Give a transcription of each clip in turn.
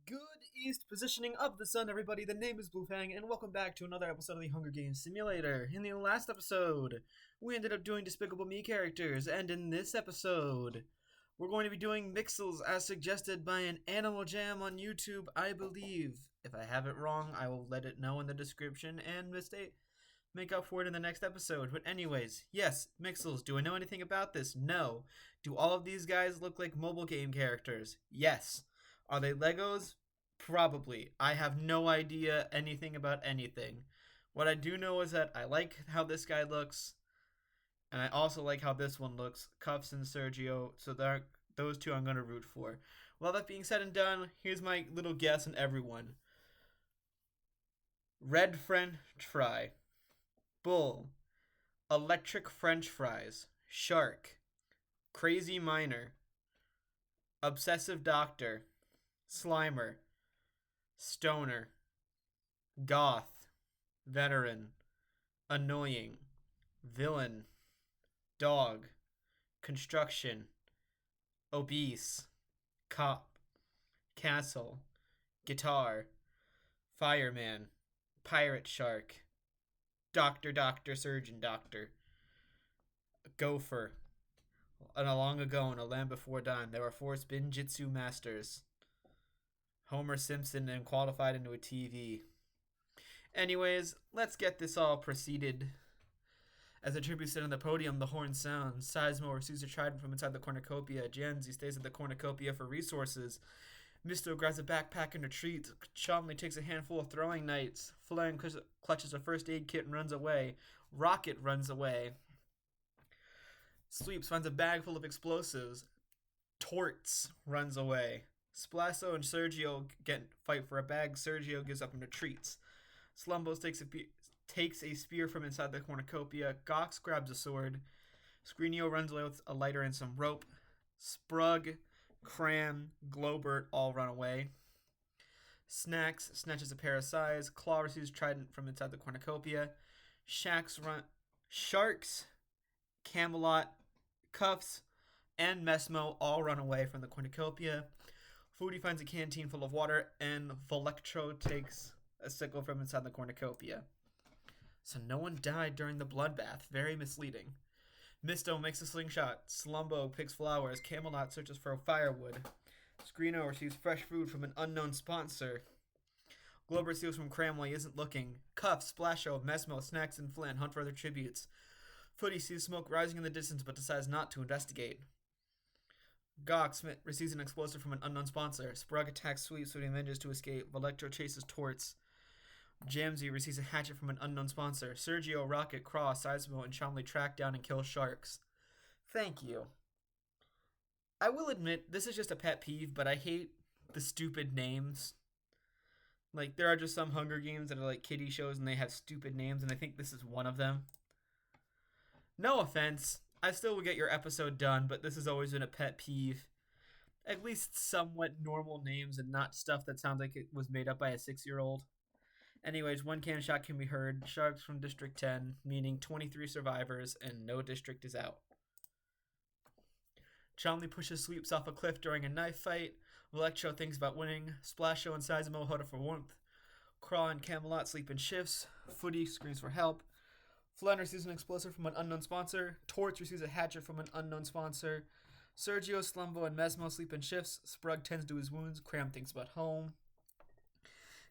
Good east positioning of the sun, everybody. The name is Bluefang, and welcome back to another episode of the Hunger Games Simulator. In the last episode, we ended up doing Despicable Me characters, and in this episode, we're going to be doing Mixels as suggested by an Animal Jam on YouTube, I believe. If I have it wrong, I will let it know in the description and make up for it in the next episode. But anyways, yes, Mixels. Do I know anything about this? No. Do all of these guys look like mobile game characters? Yes. Are they Legos? Probably. I have no idea anything about anything. What I do know is that I like how this guy looks, and I also like how this one looks, Cuffs and Sergio, so those two I'm going to root for. Well, that being said and done, here's my little guess on everyone. Red French fry, bull, electric French fries, shark, crazy miner, obsessive doctor, Slimer, stoner, goth, veteran, annoying, villain, dog, construction, obese, cop, castle, guitar, fireman, pirate shark, doctor, surgeon, doctor, gopher. And long ago in a land before time, there were four spinjitzu masters. Homer Simpson and qualified into a TV. Anyways, let's get this all proceeded. As the tribute sit on the podium, the horn sounds. Sizemo receives a trident from inside the cornucopia. Janzi stays at the cornucopia for resources. Misto grabs a backpack and retreats. Chomley takes a handful of throwing knights. Flan clutches a first aid kit and runs away. Rocket runs away. Sweeps finds a bag full of explosives. Torts runs away. Splasso and Sergio fight for a bag. Sergio gives up and retreats. Slumbos takes a spear from inside the cornucopia. Gox grabs a sword. Screenio runs away with a lighter and some rope. Sprug, Cram, Globert all run away. Snacks snatches a pair of sais. Claw receives trident from inside the cornucopia. Sharks, Camelot, Cuffs, and Mesmo all run away from the cornucopia. Foodie finds a canteen full of water, and Volectro takes a sickle from inside the cornucopia. So no one died during the bloodbath. Very misleading. Misto makes a slingshot. Slumbo picks flowers. Camelot searches for firewood. Screeno receives fresh food from an unknown sponsor. Glober steals from Cram while he isn't looking. Cuff, Splasho, Mesmo, Snacks, and Flynn hunt for other tributes. Footy sees smoke rising in the distance but decides not to investigate. Gox receives an explosive from an unknown sponsor. Sprug attacks Sweet so he manages to escape. Electro chases Torts. Jamsey receives a hatchet from an unknown sponsor. Sergio, Rocket, Cross, Sizemo, and Chomley track down and kill sharks. Thank you. I will admit, this is just a pet peeve, but I hate the stupid names. Like, there are just some Hunger Games that are like kiddie shows and they have stupid names, and I think this is one of them. No offense. I still will get your episode done, but this has always been a pet peeve. At least somewhat normal names and not stuff that sounds like it was made up by a 6-year-old. Anyways, one cannon shot can be heard. Sharks from District 10, meaning 23 survivors, and no district is out. Chomley pushes Sweeps off a cliff during a knife fight. Electro thinks about winning. Splasho and Sizemo huddle for warmth. Craw and Camelot sleep in shifts. Footy screams for help. Flan receives an explosive from an unknown sponsor. Torch receives a hatchet from an unknown sponsor. Sergio, Slumbo, and Mesmo sleep in shifts. Sprug tends to his wounds. Cram thinks about home.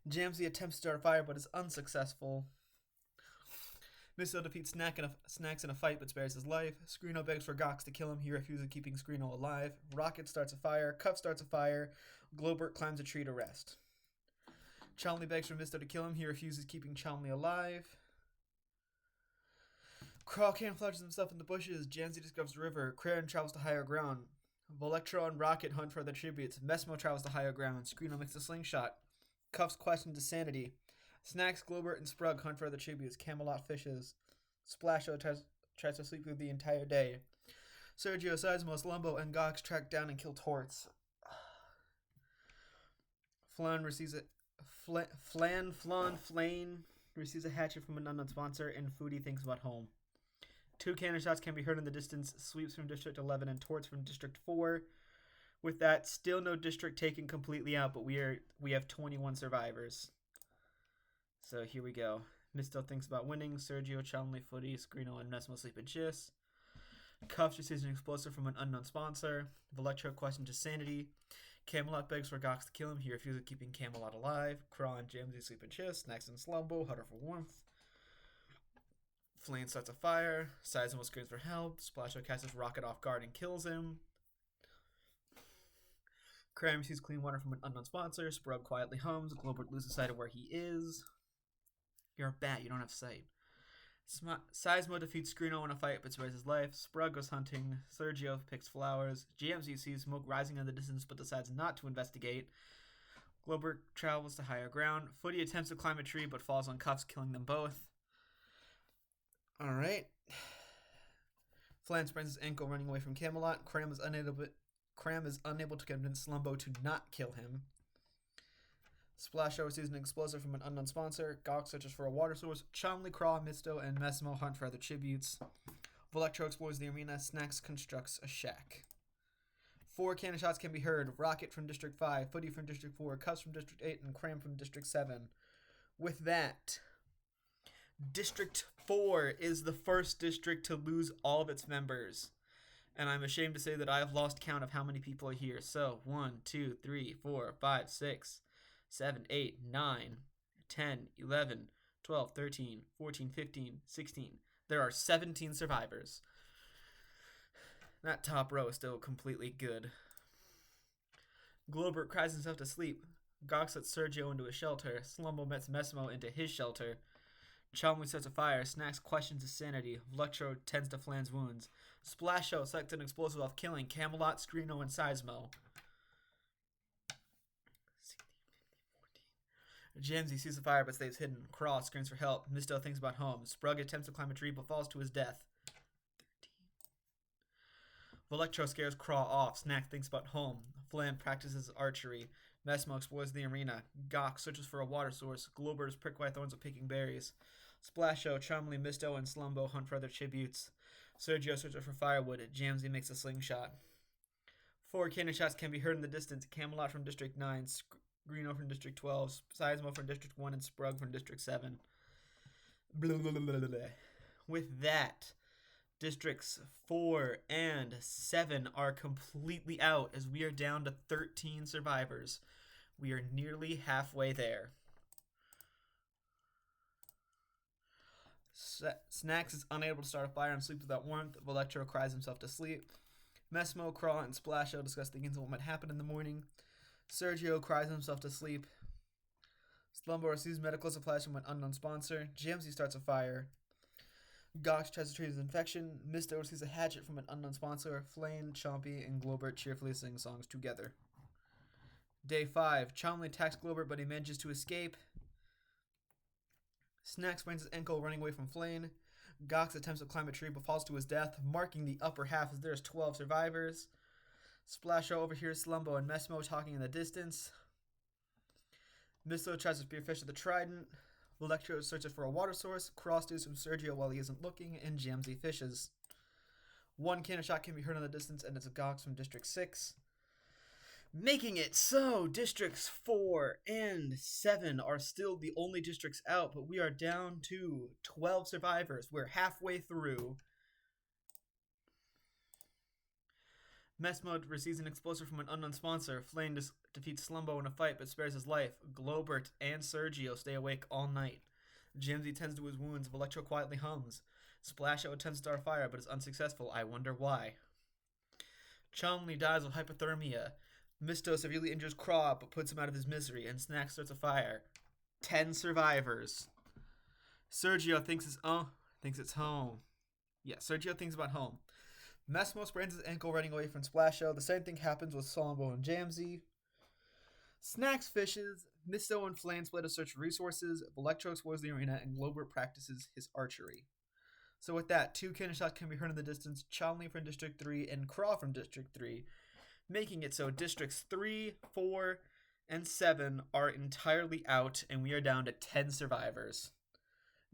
Jamsey attempts to start a fire but is unsuccessful. Misto defeats Snacks in a fight but spares his life. Screeno begs for Gox to kill him. He refuses, keeping Screeno alive. Rocket starts a fire. Cuff starts a fire. Globert climbs a tree to rest. Chomley begs for Misto to kill him. He refuses, keeping Chomley alive. Crawl camouflages himself in the bushes. Janzi discovers the river. Craren travels to higher ground. Volectro and Rocket hunt for other tributes. Mesmo travels to higher ground. Screeno makes a slingshot. Cuffs questions sanity. Snacks, Globert, and Sprug hunt for other tributes. Camelot fishes. Splasho tries to sleep through the entire day. Sergio, Sizemo, Slumbo, and Gox track down and kill Torts. Flan receives a receives a hatchet from an unknown sponsor, and Foodie thinks about home. 2 cannon shots can be heard in the distance. Sweeps from District 11 and Torts from District 4. With that, still no district taken completely out, but we have 21 survivors. So here we go. Misto thinks about winning. Sergio, Chomley, Footy, Scrino, and Messmo sleep in Chiss. Cuffs receives an explosive from an unknown sponsor. Velectro questions his sanity. Camelot begs for Gox to kill him. He refuses, keeping Camelot alive. Craw and Jamesy sleep in Chiss. Snacks and Slumbo huddle for warmth. Flame starts a fire. Sizemo screams for help. Splasho casts his rocket off guard and kills him. Cram receives clean water from an unknown sponsor. Sprug quietly hums. Globert loses sight of where he is. You're a bat, you don't have sight. Sizemo defeats Scrino in a fight but spares his life. Sprug goes hunting. Sergio picks flowers. GMZ sees smoke rising in the distance but decides not to investigate. Globert travels to higher ground. Footy attempts to climb a tree but falls on Cuffs, killing them both. Alright. Flan sprains his ankle running away from Camelot. Cram is unable to convince Slumbo to not kill him. Splasho receives an explosive from an unknown sponsor. Gawk searches for a water source. Chomley, Craw, Misto, and Messmo hunt for other tributes. Velectro explores the arena. Snacks constructs a shack. 4 cannon shots can be heard. Rocket from District 5, Footy from District 4, Cuffs from District 8, and Cram from District 7. With that, District 4 is the first district to lose all of its members. And I'm ashamed to say that I have lost count of how many people are here. So, 1, 2, 3, 4, 5, 6, 7, 8, 9, 10, 11, 12, 13, 14, 15, 16. There are 17 survivors. That top row is still completely good. Globert cries himself to sleep. Gawk lets Sergio into a shelter. Slumbo lets Messmo into his shelter. Chomley sets a fire. Snacks questions his sanity. Velectro tends to Flan's wounds. Splasho selects an explosive off killing Camelot, Scrino, and Sizemo. Jamesy sees the fire but stays hidden. Craw screams for help. Misto thinks about home. Sprug attempts to climb a tree but falls to his death. 13. Velectro scares Craw off. Snack thinks about home. Flan practices archery. Messmo explores the arena. Gawk searches for a water source. Globert is pricked by thorns of picking berries. Splasho, Chomley, Misto, and Slumbo hunt for other tributes. Sergio searches for firewood. Jamesy makes a slingshot. 4 cannon shots can be heard in the distance. Camelot from District 9, Scrino from District 12, Sizemo from District 1, and Sprug from District 7. Blah, blah, blah, blah, blah. With that, Districts 4 and 7 are completely out as we are down to 13 survivors. We are nearly halfway there. Snacks is unable to start a fire and sleeps without warmth. Velectro cries himself to sleep. Messmo, Craw, and Splasho discuss things of what might happen in the morning. Sergio cries himself to sleep. Slumbo receives medical supplies from an unknown sponsor. Jamesy starts a fire. Gawk tries to treat his infection. Misto receives a hatchet from an unknown sponsor. Flame, Chompy, and Globert cheerfully sing songs together. Day 5. Chomley attacks Globert, but he manages to escape. Snack sprains his ankle running away from Flame. Gawk attempts to climb a tree but falls to his death, marking the upper half as there's 12 survivors. Splasho overhears Slumbo and Messmo talking in the distance. Misto tries to spearfish at the trident. Velectro searches for a water source. Craw steals from Sergio while he isn't looking, and Jamsy fishes. 1 cannon shot can be heard in the distance, and it's a Gawk from District 6. Making it so Districts 4 and 7 are still the only districts out, but we are down to 12 survivors. We're halfway through. Messmo receives an explosive from an unknown sponsor. Flame defeats Slumbo in a fight but spares his life. Globert and Sergio stay awake all night. Jamsy tends to his wounds. Velectro quietly hums. Splasho attempts to start a fire but is unsuccessful. I wonder why. Chomley dies of hypothermia. Misto severely injures Craw but puts him out of his misery, and Snack starts a fire. 10 survivors. Sergio thinks it's home. Yeah, Sergio thinks about home. Messmo sprains his ankle running away from Splasho. The same thing happens with Slumbo and Jamsy. Snacks fishes. Misto and Flame split to search for resources. Velectro explores the arena, and Globert practices his archery. So with that, 2 cannon shots can be heard in the distance. Chomley from District 3 and Craw from District 3. Making it so Districts 3, 4, and 7 are entirely out, and we are down to 10 survivors.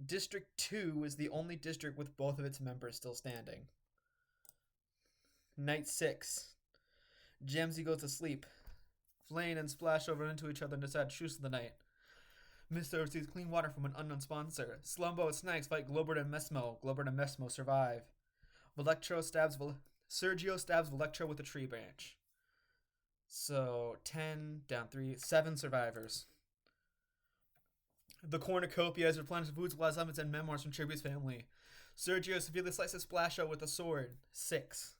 District 2 is the only district with both of its members still standing. Night 6. Jamsy goes to sleep. Flame and Splash over into each other and decide to choose the night. Mister receives clean water from an unknown sponsor. Slumbo and Snacks fight Globert and Mesmo. Globert and Mesmo survive. Sergio stabs Electro with a tree branch. So 10 down 3, 7 survivors. The cornucopia is replenished with foods, supplies, lemons, and memoirs from Chibi's family. Sergio severely slices Splasho with a sword. 6.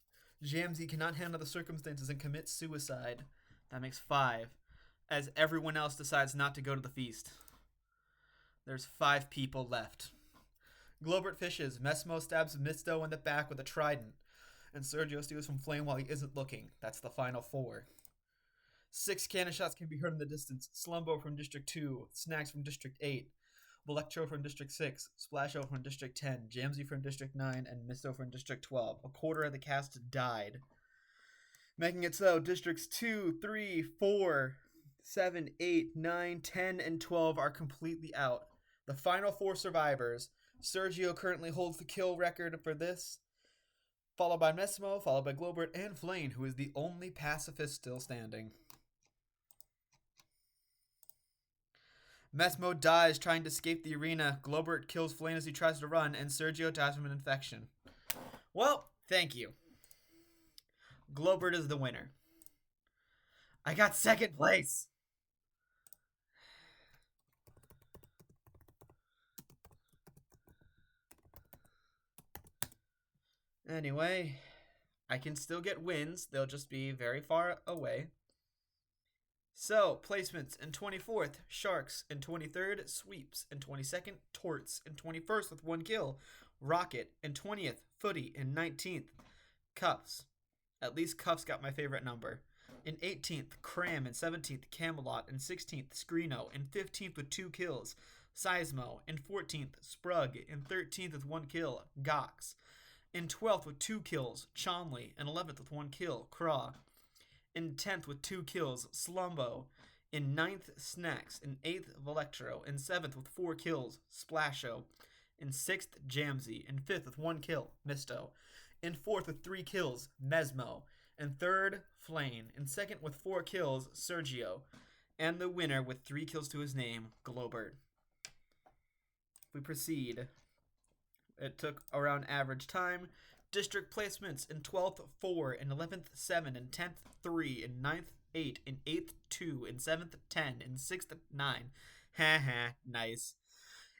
Jamsy cannot handle the circumstances and commits suicide. That makes 5. As everyone else decides not to go to the feast. There's 5 people left. Globert fishes. Mesmo stabs Misto in the back with a trident. And Sergio steals from Flame while he isn't looking. That's the final 4. 6 cannon shots can be heard in the distance. Slumbo from District 2, Snacks from District 8, Electro from District 6, Splasho from District 10, Jamsy from District 9, and Misto from District 12. A quarter of the cast died. Making it so Districts 2, 3, 4, 7, 8, 9, 10, and 12 are completely out. The final 4 survivors. Sergio currently holds the kill record for this, followed by Mesmo, followed by Globert, and Flame, who is the only pacifist still standing. Mesmo dies trying to escape the arena. Globert kills Flame as he tries to run, and Sergio dies from an infection. Well, thank you. Globert is the winner. I got 2nd place. Anyway, I can still get wins. They'll just be very far away. So, placements in 24th, Sharks. In 23rd, Sweeps. In 22nd, Torts. In 21st, with 1 kill, Rocket. In 20th, Footy. In 19th, Cuffs. At least Cuffs got my favorite number. In 18th, Cram. In 17th, Camelot. In 16th, Screeno. In 15th, with 2 kills, Seismo. In 14th, Sprug. In 13th, with 1 kill, Gox. In 12th, with 2 kills, Chomley. In 11th, with 1 kill, Craw. In 10th, with 2 kills, Slumbo. In 9th, Snacks. In 8th, Electro. In 7th, with 4 kills, Splasho. In 6th, Jamsy. In 5th, with 1 kill, Misto. In 4th, with 3 kills, Mesmo. In 3rd, Flame. In 2nd, with 4 kills, Sergio. And the winner, with 3 kills to his name, Globert. We proceed. It took around average time. District placements in 12th, 4, in 11th, 7, in 10th, 3, in 9th, 8, in 8th, 2, in 7th, 10, in 6th, 9. Haha, nice.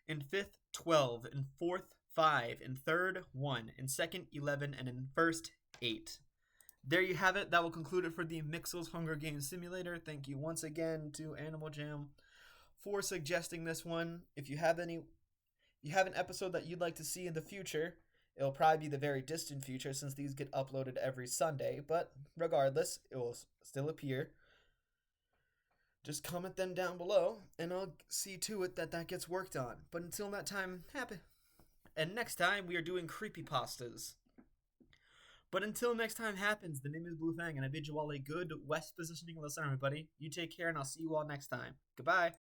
In 5th, 12, in 4th, 5, in 3rd, 1, in 2nd, 11, and in 1st, 8. There you have it. That will conclude it for the Mixels Hunger Games Simulator. Thank you once again to Animal Jam for suggesting this one. If you have an episode that you'd like to see in the future, it'll probably be the very distant future since these get uploaded every Sunday, but regardless, it will still appear. Just comment them down below, and I'll see to it that that gets worked on. But until that time, happy. And next time, we are doing creepypastas. But until next time happens, the name is Blue Fang, and I bid you all a good west positioning of the sun, everybody. You take care, and I'll see you all next time. Goodbye.